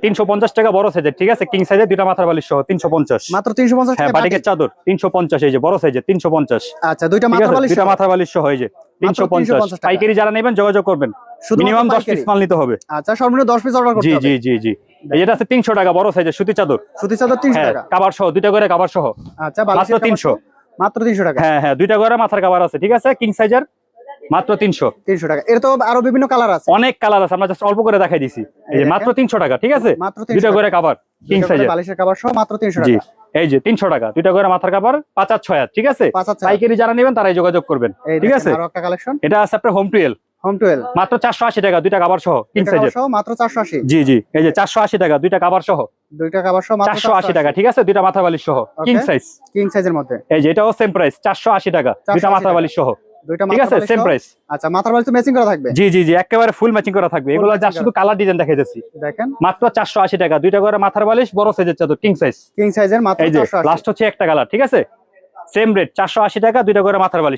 350 টাকা বড় সাইজের, ঠিক আছে, কিং সাইজের দুইটা মাথার বালিশ সহ 350 মাত্র 350 হ্যাঁ, টাকা বাটিকের চাদর 350, এই যে বড় সাইজের 350। আচ্ছা দুইটা ঠিক মাথার আছে, বালিশ দুইটা সহ? মাথার বালিশ সহ এই যে 350 টাকা। পাইকারি যারা নেবেন যোগাযোগ করবেন, শুধুমাত্র মিনিমাম 10 পাইকারি? পিস মাল নিতে হবে। আচ্ছা সর্বনিম্ন 10 পিস অর্ডার করতে জি হবে। জি জি জি, এই যেটা আছে 300 টাকা বড় সাইজের সুতি চাদর, সুতি চাদর 300 হ্যাঁ টাকা। কভার সহ, দুইটা করে কভার সহ আচ্ছা মাত্র বালিশের কভার 300। সহ? মাত্র 300 টাকা। হ্যাঁ হ্যাঁ, দুইটা করে মাথার কভার আছে, ঠিক আছে, কিং সাইজের মাত্র 300। 300 টাকা। এর তো আরো বিভিন্ন কালার আছে। অনেক কালার আছে, আমরা জাস্ট অল্প করে দেখাই দিছি। এই যে দেখেন। মাত্র 300 টাকা, ঠিক আছে, মাত্র 300 দুইটা টাকা। করে কভার কিং দুইটা করে সাইজের। বালিশের কভার সহ মাত্র 300 জি, টাকা। এই যে 300 টাকা দুইটা করে মাথার কভার 5 আর 6 আর, ঠিক আছে, 5 আর 6 পাইকারি যারা নেবেন তারাই যোগাযোগ করবেন, এই ঠিক দেখেন আছে। আরো একটা কালেকশন। এটা আছে আপনার হোম টুয়েল হোম টুয়েল মাত্র 480 টাকা দুইটা কভার সহ কিং দুইটা কভার সাইজের। সহ মাত্র 480। জি জি, এই যে 480 টাকা দুইটা কভার সহ, দুইটা কভার সহ মাত্র 480 টাকা, ঠিক আছে, দুইটা মাথার বালিশ সহ কিং সাইজ। কিং সাইজের মধ্যে এই যে এটাও সেম প্রাইস 480 টাকা দুইটা 480 মাথার টাকা। বালিশ সহ, দুইটা ঠিক মাথার আছে, বালিশ সেম সহ? প্রাইস। আচ্ছা মাথার বালিশ তো ম্যাচিং করা থাকবে? জি জি জি, একেবারে ফুল ম্যাচিং করা থাকবে, এগুলো matching যা শুধু করা। কালার ডিজাইন দেখাই যাচ্ছি। দেখেন মাত্র 480 টাকা দুইটা করে মাথার বালিশ বড় সাইজের চাদর কিং সাইজ। কিং সাইজের মাত্র এই যে 480। লাস্ট হচ্ছে একটা কালার, ঠিক আছে, সেম রেট 480 টাকা দুইটা করে মাথার বালিশ।